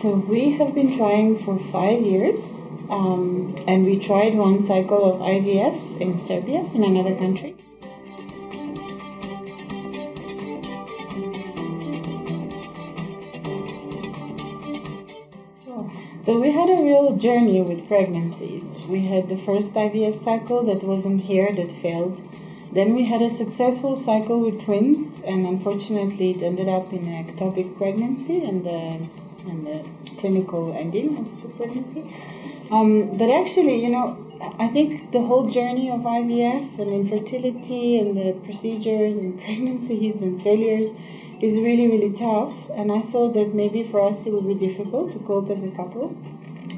So we have been trying for 5 years, and we tried one cycle of IVF in Serbia, in another country. So we had a real journey with pregnancies. We had the first IVF cycle that wasn't here, that failed. Then we had a successful cycle with twins, and unfortunately it ended up in an ectopic pregnancy and the clinical ending of the pregnancy. But actually, I think the whole journey of IVF and infertility and the procedures and pregnancies and failures is really, really tough, and I thought that maybe for us it would be difficult to cope as a couple.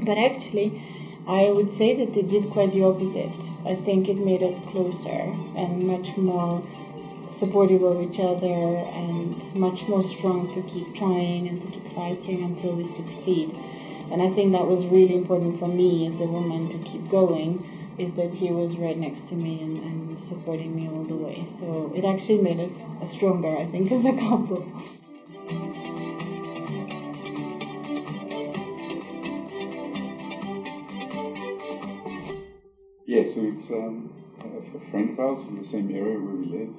But actually, I would say that it did quite the opposite. I think it made us closer and much more supportive of each other and much more strong to keep trying and to keep fighting until we succeed. And I think that was really important for me as a woman to keep going, is that he was right next to me and supporting me all the way. So it actually made us stronger, I think, as a couple. Yeah, so it's a friend of ours from the same area where we live,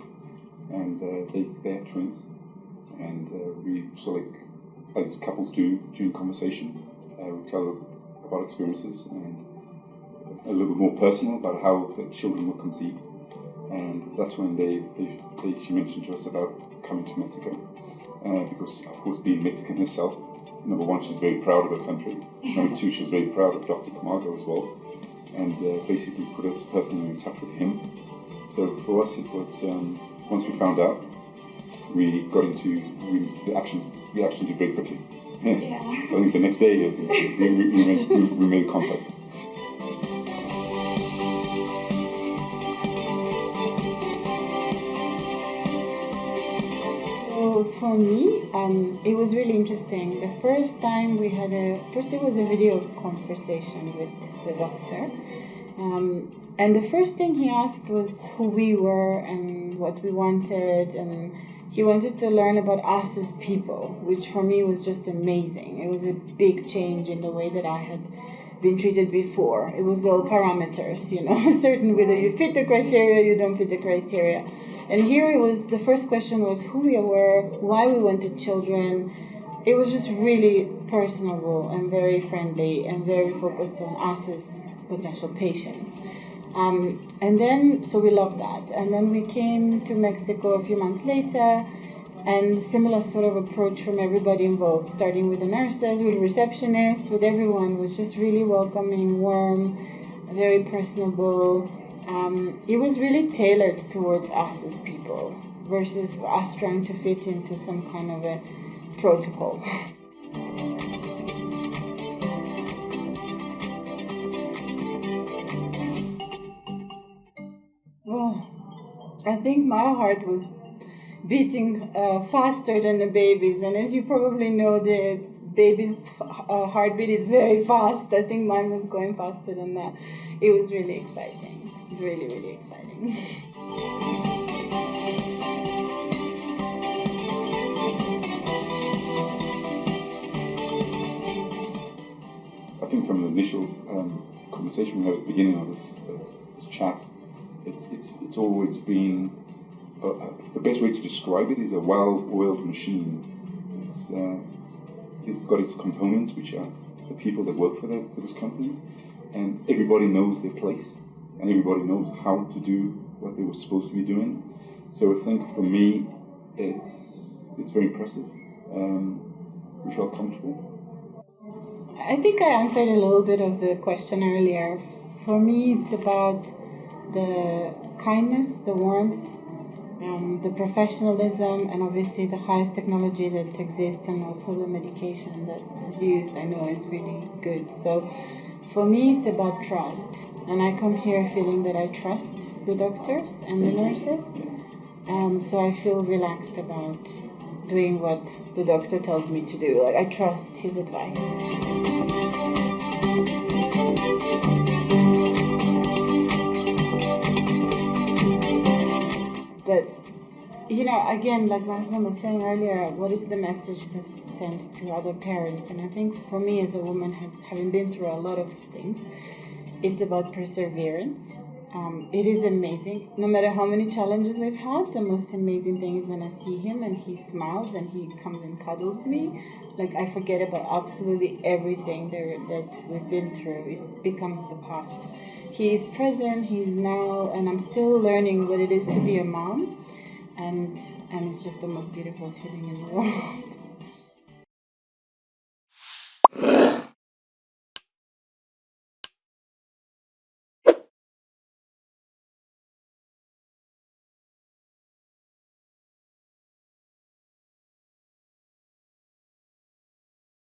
and they have twins. And we sort of, like, as couples do during conversation, we tell about experiences and a little bit more personal about how the children were conceived. And that's when she mentioned to us about coming to Mexico, because, of course, being Mexican herself, number one, she's very proud of her country. Number two, she's very proud of Dr. Camargo as well, and basically put us personally in touch with him. So for us, it was, once we found out, we got into the actions. We actually did very quickly. Yeah. I think the next day we made contact. So for me, it was really interesting. The first time we had first it was a video conversation with the doctor. And the first thing he asked was who we were and what we wanted, and he wanted to learn about us as people, which for me was just amazing. It was a big change in the way that I had been treated before. It was all parameters, certain whether you fit the criteria, you don't fit the criteria. And here it was, the first question was who we were, why we wanted children. It was just really personable and very friendly and very focused on us as potential patients. And then, so we loved that. And then we came to Mexico a few months later, and similar sort of approach from everybody involved, starting with the nurses, with receptionists, with everyone. It was just really welcoming, warm, very personable. It was really tailored towards us as people versus us trying to fit into some kind of a protocol. I think my heart was beating faster than the baby's, and as you probably know, the baby's heartbeat is very fast. I think mine was going faster than that. It was really exciting, really, really exciting. I think from the initial conversation we had at the beginning of this chat, it's always been the best way to describe it is a well-oiled machine. It's got its components, which are the people that work for this company, and everybody knows their place, and everybody knows how to do what they were supposed to be doing. So I think for me, it's very impressive. We felt comfortable. I think I answered a little bit of the question earlier. For me, it's about the kindness, the warmth, the professionalism, and obviously the highest technology that exists, and also the medication that is used, I know is really good. So for me, it's about trust. And I come here feeling that I trust the doctors and the nurses. So I feel relaxed about doing what the doctor tells me to do. Like, I trust his advice. But again, like my husband was saying earlier, what is the message to send to other parents? And I think for me as a woman, having been through a lot of things, it's about perseverance. It is amazing. No matter how many challenges we've had, the most amazing thing is when I see him and he smiles and he comes and cuddles me. Like, I forget about absolutely everything that we've been through. It becomes the past. He is present, he's now, and I'm still learning what it is to be a mom. And it's just the most beautiful feeling in the world.